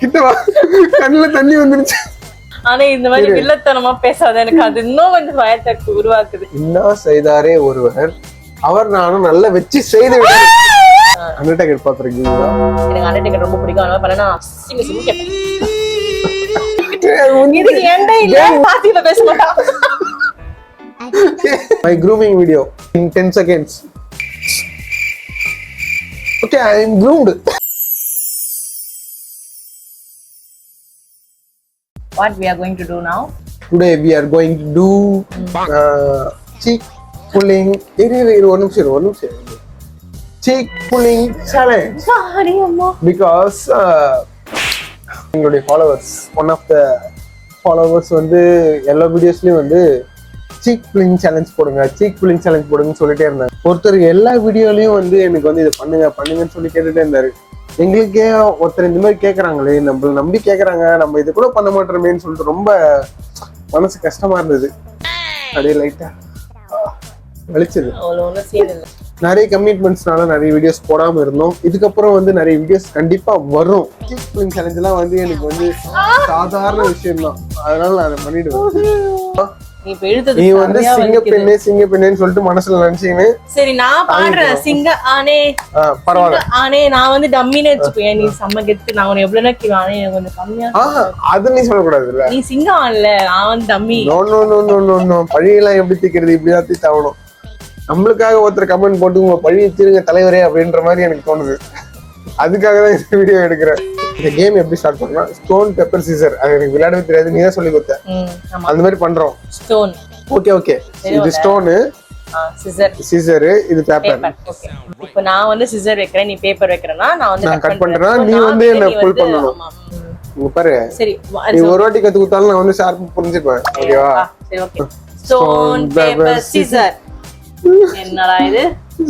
கிட்ட வா, கண்ணுல தண்ணி வந்துருச்சு. ஆனா இந்த மாதிரி வில்லத்தனமா பேசாத, எனக்கு அது இன்னும் கொஞ்சம் பயத்தை உருவாக்குது. இன்னும் செய்தாரே ஒருவர், அவர் நானும் நல்லா வச்சு செய்து விட்டார். அண்டர்டேக்கர் பாத்துருக்கீங்களா? எனக்கு அண்டர்டேக்கர் ரொம்ப பிடிக்கும். அதனால பண்ணா இதுக்கு எண்டே இல்ல, பாத்தியில பேச மாட்டான். My grooming video in 10 seconds. Okay, I am groomed. What we are going to do now? Today we are going to do cheek pulling. One நிமிஷம். Cheek pulling challenge. Sorry அம்மா. Because எங்களுடைய followers, one of the followers வந்து எல்லா வீடியோஸ்லயும் வந்து seek pulling challenge போடுங்கன்னு சொல்லிட்டே இருந்தாங்க. ஒருத்தர் எல்லா வீடியோலயும் வந்து எனக்கு வந்து இதை பண்ணுங்கன்னு சொல்லி கேட்டுட்டே இருந்தாரு. எங்களுக்கே ஒருத்தர் இந்த மாதிரி கேட்கறாங்களே, நம்மள நம்பி கேட்கறாங்க, நம்ம இது கூட பண்ண மாட்டோமேன்னு சொல்லிட்டு ரொம்ப மனசு கஷ்டமா இருந்தது. அப்படியே லைட்டா வலிச்சது. நிறைய கமிட்மெண்ட்ஸ்னால நிறைய வீடியோஸ் போடாம இருந்தோம். இதுக்கப்புறம் வந்து நிறைய வீடியோஸ் கண்டிப்பா வரும். சீக் புல்லிங் சேலஞ்ச் எல்லாம் வந்து எனக்கு வந்து சாதாரண விஷயம் தான், அதனால நான் அதை பண்ணிடுவேன். நீ வந்து சிங்க பெண்ணேன்னு சொல்லிட்டு மனசுல நினைச்சீங்கன்னு சரி, நான் பாடுறேன் சிங்க ஆனே. பரவாயில்ல, ஆனே நான் வந்து டம்மின்னு வச்சுக்கேன். நீ செம்ம கெத்து, நான் உனக்கு எவ்வளவு நேரம் ஆனே கொஞ்சம் கம்மியா. அது நீ சொல்லக்கூடாது இல்ல, நீ சிங்க ஆனல, நான் வந்து டம்மி. நோ பழியெல்லாம் எப்படி தீக்கிறது, இப்படிதான் தீத்தாகணும். நம்மளுக்காக ஒருத்தர் கமெண்ட் போட்டு உங்க பழியை தீருங்க தலைவரே அப்படின்ற மாதிரி எனக்கு தோணுது. அதுக்காக தான் இந்த வீடியோ எடுக்கிறேன். இந்த கேம் எப்படி ஸ்டார்ட் பண்ணலாம், ஸ்டோன் பேப்பர் சீசர். அது எனக்கு விளையாடவே தெரியாது, நீ தான் சொல்லி கொடுத்த. அந்த மாதிரி பண்றோம். ஸ்டோன் ஓகே இது ஸ்டோன், சீசர் இது பேப்பர். ஓகே, இப்போ நான் வந்து சீசர் வைக்கிறேன், நீ பேப்பர் வைக்கிறேனா, நான் வந்து கட் பண்றேனா, நீ வந்து என்ன புல் பண்ணனும். இங்க பாரு, சரி நீ ஒரு வாட்டி கத்து கொடுத்தாலும் நான் வந்து ஷார்ப்பா புரிஞ்சுப்பேன். ஓகேவா? சரி ஓகே. Stone paper Caesar. என்னடா இது,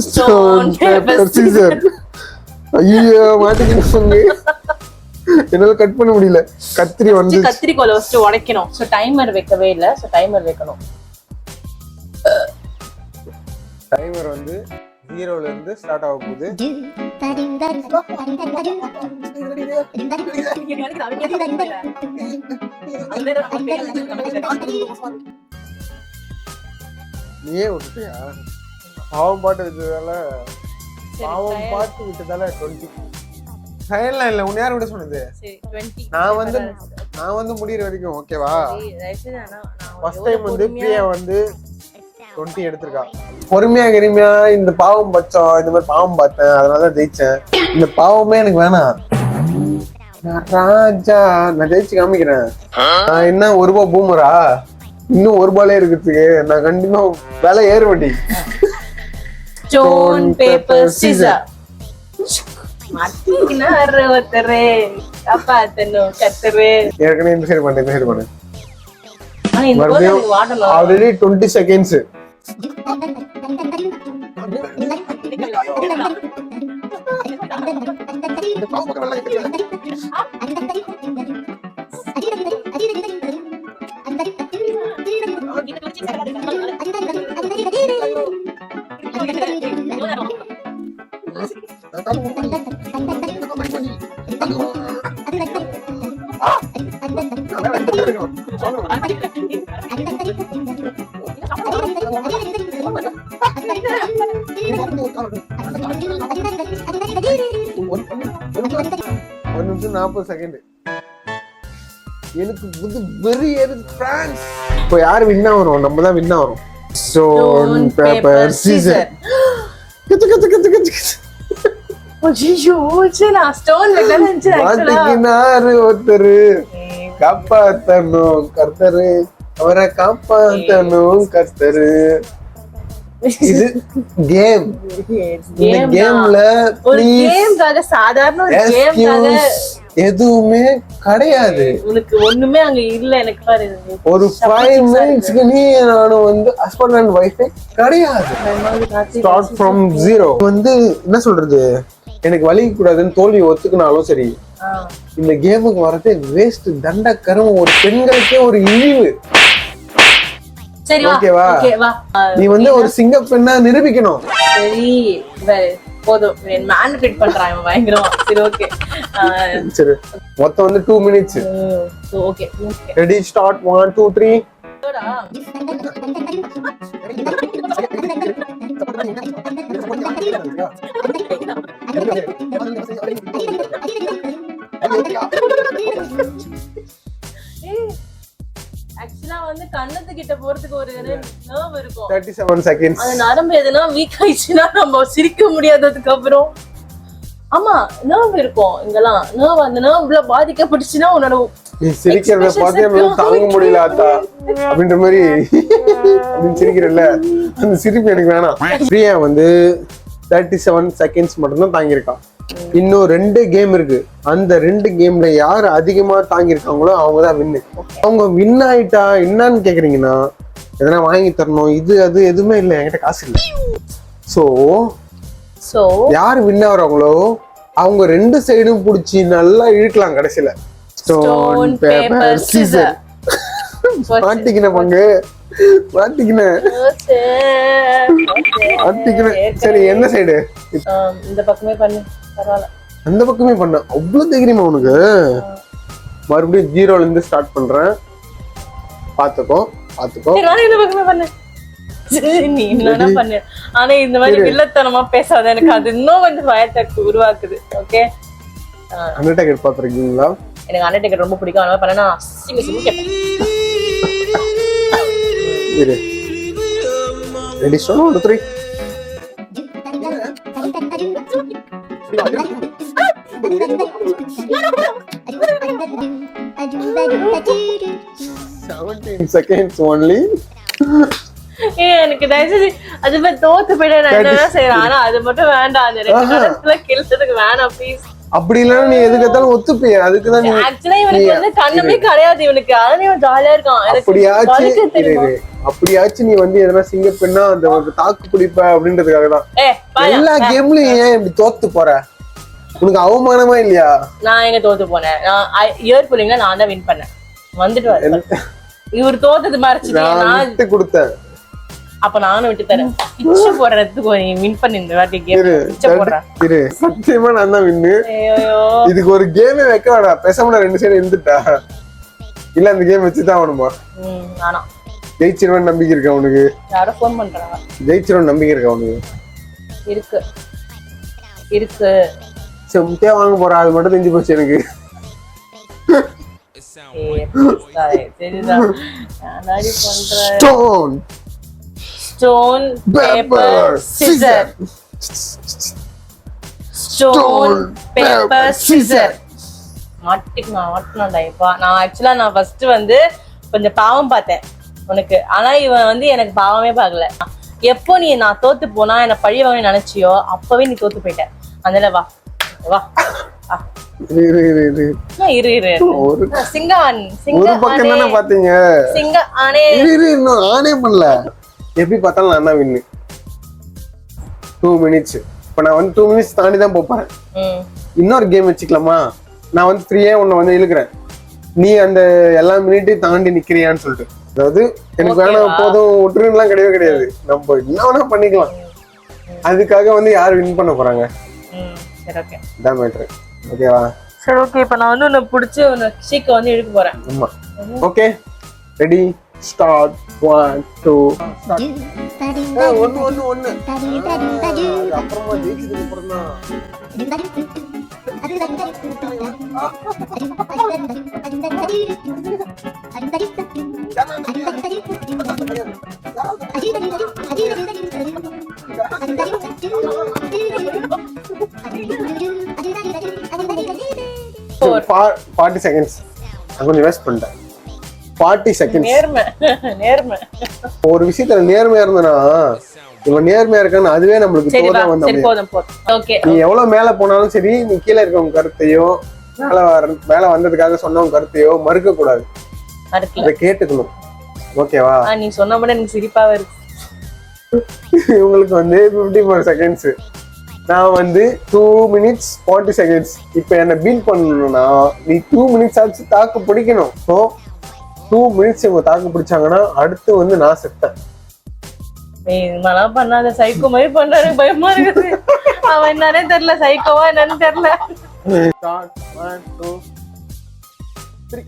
ஸ்டோன் பேப்பர் சீசர். ஐயோ மாட்டிக்கிட்டு என்னால கட் பண்ண முடியல. கத்திரி வந்து கத்திரிக்கோல ஃபர்ஸ்ட் உடைக்கணும். சோ டைமர் வைக்கவே இல்ல, சோ டைமர் வைக்கணும். டைமர் வந்து 0ல இருந்து ஸ்டார்ட் ஆக போகுது. நீயே விட்டுட்டியா? பாவம் பாட்டு விட்டதால 20 சைடுல இல்ல, உன்ன யார் விட சொன்னது? நான் வந்து முடியற வரைக்கும் ஓகேவா? ஃபர்ஸ்ட் டைம் வந்து பிரியா வந்து 20 எடுத்திருக்கா. பொறுமையா இந்த பாவம் பச்சோம், இந்த மாதிரி பாவம் பார்த்தேன், அதனால ஜெயிச்சேன். இந்த பாவமே எனக்கு வேணாம். ராஜா நான் ஜெயிச்சு காமிக்கிறேன். நான் என்ன ₹1 பூமரா, இன்னும் ₹1 இருக்குதுக்கு நான் கண்டிப்பா விலை ஏற மாட்டி. Stone paper Caesar. மாட்டிக்கினாரு ஒருத்தரே, காப்பாத்தணும் கத்தரே. ஏற்கனவே இந்த சைடு பண்ணு. Already 20 seconds. ஒரு நிமிஷம் 40 செகண்ட். எனக்கு புது வெறி ஏறுது ஃப்ரெண்ட்ஸ். இப்போ யார் வின் ஆவறோம்? நம்ம தான் வின் ஆவறோம். Stone paper scissor. ஐயோ நான் ஸ்டோன் வைக்கலாம்னு நினைச்சேன். மாட்டிக்கினாரு ஒருத்தர், காப்பாத்தணும் கர்த்தரு, அவரை காப்பாத்தணும் கர்த்தரு. இது கேம். இந்த கேம்ல ஒரு கேம்காக, சாதாரண ஒரு கேம்காக எதுவுமே கிடையாது. உனக்கு ஒண்ணுமே அங்க இல்ல. எனக்கு பாரு, ஒரு 5 மினிட்ஸ்க்கு நீ நானும் வந்து ஹஸ்பண்ட் அண்ட் வைஃப் கிடையாது. Start from 0. வந்து என்ன சொல்றது, எனக்கு வலிக்க கூடாதுன்னு தோல்வி ஒத்துக்கினாலும் சரி, இந்த கேமுக்கு வரதே வேஸ்ட், தண்ட கரும். ஒரு பெண்களுக்கே ஒரு இழிவு. சரி ஓகேவா? நீ வந்து ஒரு சிங்க பெண்ணா நிரூபிக்கணும். சரி போதும், மேனிபுலேட் பண்றான் பயங்கரமா. சரி ஓகே, சரி மொத்தம் வந்து 2 மினிட்ஸ். Okay ready start 1 2 3. ஆக்சுவலா வந்து கண்ணத்து கிட்ட போறதுக்கு ஒரு நர்வ் இருக்கும். 37 செகண்ட்ஸ். அந்த நரம்பு எதுனா வீக் ஆயிடுச்சுன்னா நம்ம சிரிக்க முடியாததுக்கு அப்புறம். ஆமா நர்வ் இருக்கும் இங்கெல்லாம். நர்வ் அந்த நர்வ்ல பாதிக்கப்பட்டுச்சுன்னா உன்னோட நீ சிரிக்கிறத பார்த்து என்னால தாங்க முடியல ஆத்தா அப்படின்ற மாதிரி அப்படின்னு சிரிக்கிறல்ல, அந்த சிரிப்பு எனக்கு வேணாம். பிரியா வந்து 37 செகண்ட்ஸ் மட்டும்தான் தாங்கியிருக்கான். இன்னும் 2 கேம் இருக்கு. அந்த 2 கேம்ல யார் அதிகமா தாங்கியிருக்காங்களோ அவங்க தான் வின்னு. அவங்க வின் ஆயிட்டா என்னன்னு கேக்குறீங்கன்னா எதனா வாங்கி தரணும், இது அது எதுவுமே இல்லை, என்கிட்ட காசு இல்லை. சோ யார் வின் ஆகுறாங்களோ அவங்க 2 சைடும் புடிச்சு நல்லா இழுக்கலாம். கடைசியில ஸ்டோன் பேப்பர் சீசர் மாட்டிக்கின பங்கு மாட்டிக்கின. சரி என்ன சைடு? இந்த பக்கமே பண்ணு பரவாயில்ல. அந்த பக்கமே பண்ண அவ்வளவு தைரியமா உனக்கு? மறுபடியும் 0ல இருந்து ஸ்டார்ட் பண்றேன். பாத்துக்கோ பாத்துக்கோ. இந்த பக்கமே பண்ணு. நீ என்ன பண்ணு. ஆனா இந்த மாதிரி வில்லத்தனமா பேசாத, எனக்கு அது இன்னும் கொஞ்சம் பயத்தை உருவாக்குது. ஓகே அண்டர்டேக்கர் பாத்துருக்கீங்களா? எனக்கு அண்டர்டேக்கர் ரொம்ப பிடிக்கும். அதனால பண்ணா சிங்க சிங்க கேட்பேன். Ready start 1 2 3. seconds only. எனக்கு தயவுசெய்து அது மாதிரி தோத்து போயிட்டு நான் என்னதான் செய்யறேன். ஆனா அது மட்டும் வேண்டாம். அந்த 2 கணத்துல கிழத்துக்கு வேணாம் ப்ளீஸ். அப்படி இல்லன்னா நீ எதுக்கு எடுத்தாலும் ஒத்துப்பிய. அதுக்குதான் நீ ஆக்சுவலா இவனுக்கு வந்து கண்ணுமே கிடையாது இவனுக்கு. அதனால இவன் ஜாலியா இருக்கான். அப்படியாச்சும் நீ வந்து எதனா சிங்க பெண்ணா அந்த தாக்கு பிடிப்ப அப்படின்றதுக்காக தான். எல்லா கேம்லயும் ஏன் இப்படி தோத்து போற? உனக்கு அவமானமா இல்லையா? நான் எங்க தோத்து போனேன்? நான் இயர் புல்லிங்ல நான் தான் வின் பண்ணேன். வந்துட்டு இவர் தோத்தது மாதிரி நான் கொடுத்தேன். அப்ப நானும் விட்டு தரேன். பிச்சை போடுறதுக்கு நீ வின் பண்ணி இந்த வாட்டி கேம் பிச்சை போடுறேன். சத்தியமா நான் தான் வின்னு. இதுக்கு ஒரு கேமே வைக்க வேடா, பேசாம 2 சைடு இருந்துட்டா. இல்ல அந்த கேம் வச்சுதான் ஆகணுமா? நானா ஜெயிச்சிருவன் நம்பிக்கை இருக்கா உனக்கு? யாரோ போன் பண்றாங்க. ஜெயிச்சிருவன் நம்பிக்கை இருக்கா உனக்கு? இருக்கு இருக்கு. செம்மையா வாங்க போறா, அது மட்டும் தெரிஞ்சு போச்சு எனக்கு. Stone paper scissor. Stone paper scissor. மாட்டிக்கணும்டா இப்ப. நான் ஆக்சுவலா நான் ஃபர்ஸ்ட் வந்து கொஞ்சம் பாவம் பார்த்தேன் உனக்கு. ஆனா இவன் வந்து எனக்கு பாவமே பார்க்கல. எப்போ நீ நான் தோத்து போனா என்ன பழி வாங்க நினைச்சியோ அப்பவே நீ தோத்து போயிட்ட. அதனால வா வா எப்படி பார்த்தாலும் நான் தான் வின்னு. 2 மினிட்ஸ். இப்ப நான் வந்து 2 மினிட்ஸ் தாண்டி தான் போறேன். இன்னொரு கேம் வச்சுக்கலாமா? நான் வந்து ஃப்ரீயா உன்னை வந்து இழுக்கிறேன். நீ அந்த எல்லா மினிட்டையும் தாண்டி நிக்கிறியான்னு சொல்லிட்டு. அதாவது எனக்கு வேணாம் போதும் விட்டுருலாம் கிடையவே கிடையாது. நம்ம என்ன வேணா பண்ணிக்கலாம். அதுக்காக வந்து யார் வின் பண்ண போறாங்க? இதான் மேட்டர். ஓகேவா? சரி ஓகே. இப்ப நான் வந்து உன்னை பிடிச்சி உன்னை சீக்க வந்து இழுக்க போறேன். ஆமா ஓகே ரெடி ஸ்டார்ட் 1 2 ஒன்னு அப்புறமா ஜெயிச்சதுக்கு அப்புறம் தான் Four. 40 seconds. நான் கொஞ்சம் வேஸ்ட் பண்ணிட்டேன். 40 செகண்ட்ஸ். நேர்மை ஒரு விஷயத்துல நேர்மையா இருந்தனா இவன் நேர்மையா இருக்கான்னு அதுவே நம்மளுக்கு தோதா வந்து. நீ எவ்வளவு மேல போனாலும் சரி, நீ கீழே இருக்கவங்க கருத்தையோ மேல வந்ததுக்காக சொன்னவங்க கருத்தையோ மறுக்க கூடாது. அதை கேட்டுக்கணும். ஓகேவா? நீ சொன்ன மட்டும் எனக்கு சிரிப்பாவே இருக்கு. இவங்களுக்கு வந்து 54 செகண்ட்ஸ். நான் வந்து 2 மினிட்ஸ் 40 செகண்ட்ஸ். இப்ப என்ன பீட் பண்ணணும்னா நீ 2 மினிட்ஸ் ஆச்சு தாக்கு பிடிக்கணும். ஸோ 2 மினிட்ஸ் இவங்க தாக்கு பிடிச்சாங்கன்னா அடுத்து வந்து நான் செத்தேன். பண்ணாத சைக்கோ மாதிரி பண்றாரு, பயமா இருக்குது. அவன் என்னன்னே தெரியல, சைக்கோவா என்னன்னு தெரியல. Start. 1, 2, 3.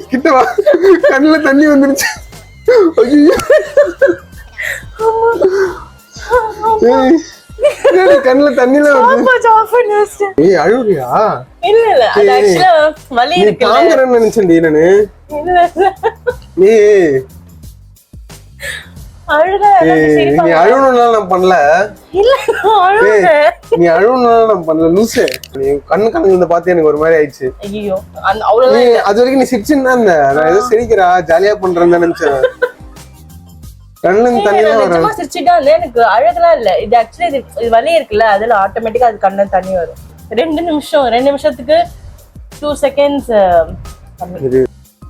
கிட்ட வா, கண்ணுல தண்ணி வந்துருச்சு. ஐயோ. ஏய், என்னடி கண்ணுல தண்ணில வருது. ஏய் அழுறியா? இல்ல அது ஆக்சுவலா வலி நீ இருக்குல்ல. தாங்கறேன்னு நினைச்சேன்டி நானு. இல்ல ஏய் அழுத நீ அழுவணும்னால நான் பண்ணல. இல்ல அழுத. நீ அழுவணும்னால நான் பண்ணல லூசு. நீ கண்ணு கலங்குறத பார்த்து எனக்கு ஒரு மாதிரி ஆயிடுச்சு. ஐயோ அவ்வளவுதான். நீ அது வரைக்கும் நீ சிரிச்சுன்னு தான் இருந்த. நான் ஏதோ சிரிக்கிறா ஜாலியா பண்றேன்னு தான் நினைச்சேன். கண்ணு தண்ணி தான் வரும். நிஜமா சிரிச்சுட்டா இல்ல, எனக்கு அழகெல்லாம் இல்ல. இது ஆக்சுவலி இது வலி இருக்குல்ல, அதுல ஆட்டோமேட்டிக்கா அது கண்ணு தண்ணி வரும். 2 நிமிஷத்துக்கு 2 செகண்ட்ஸ்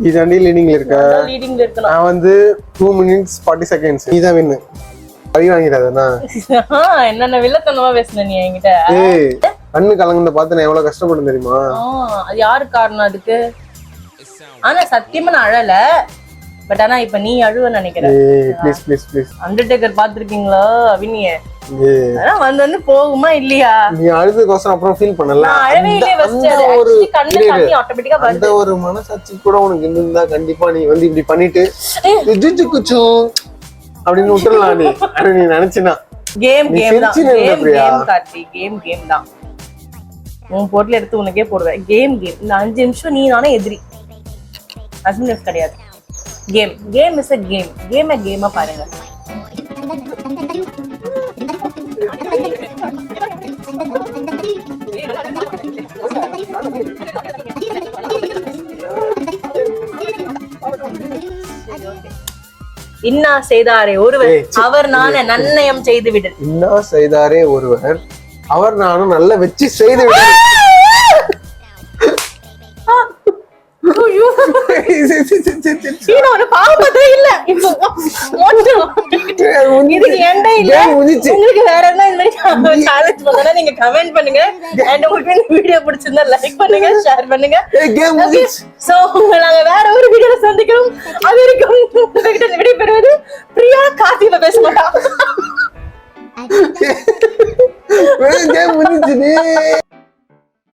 இதாண்டி லீடிங்ல இருக்க. லீடிங்ல இருக்கணும். நான் வந்து 2 minutes 40 seconds. நீ தான் வின்னு. பழி வாங்கிடாதனா? என்னென்ன வில்லத்தனமா பேசுன நீ என்கிட்ட. ஏய் கண்ணு கலங்குறத பார்த்து நான் எவ்வளவு கஷ்டப்பட்டேன் தெரியுமா? அது யாரு காரணம் அதுக்கு? ஆனா சத்தியமா நான் அழல. பட் ஆனா இப்ப நீ அழுவ நினைக்கிறேன். ஏய் ப்ளீஸ் ப்ளீஸ் ப்ளீஸ். அண்டர்டேக்கர் பாத்துருக்கீங்களா அவினிய? ஏய் அதான் வந்து போகுமா இல்லையா? நீ அழுதுக்கோசரம் அப்புறம் ஃபீல் பண்ணல. நான் அழவே இல்லையே ஃபர்ஸ்ட். அது actually கண்ணு தண்ணி ஆட்டோமேட்டிக்கா வருது. அந்த ஒரு மனசாட்சி கூட உனக்கு இருந்தா கண்டிப்பா நீ வந்து இப்படி பண்ணிட்டு ஜுஜு குச்சு அப்படின்னு விட்டுறலாம். நீ நினைச்சினா கேம் தான். கேம் கேம் கார்த்தி, கேம் தான். உன் பொருள் எடுத்து உனக்கே போடுவேன். கேம் இந்த 5 நிமிஷம் நீ நானே எதிரி. ஹஸ்பண்ட் கிடையாது. கேம் இஸ் a கேமா பாருங்க. இன்னா செய்தாரே ஒருவர் அவர் நான நன்னயம் செய்து விடு. இன்னா செய்தாரே ஒருவர் அவர் நானும் நல்ல வச்சு செய்து விடு. உங்களுக்கு வேற என்ன சேலஞ்ச் பண்ணா நீங்க கமெண்ட் பண்ணுங்க. அண்ட் உங்களுக்கு இந்த வீடியோ பிடிச்சிருந்தா லைக் பண்ணுங்க, ஷேர் பண்ணுங்க. சோ நாங்க வேற ஒரு வீடியோல சந்திக்கிறோம். அது வரைக்கும் உங்ககிட்ட விடைபெறுவது பிரியா. கார்த்தியில பேச மாட்டா.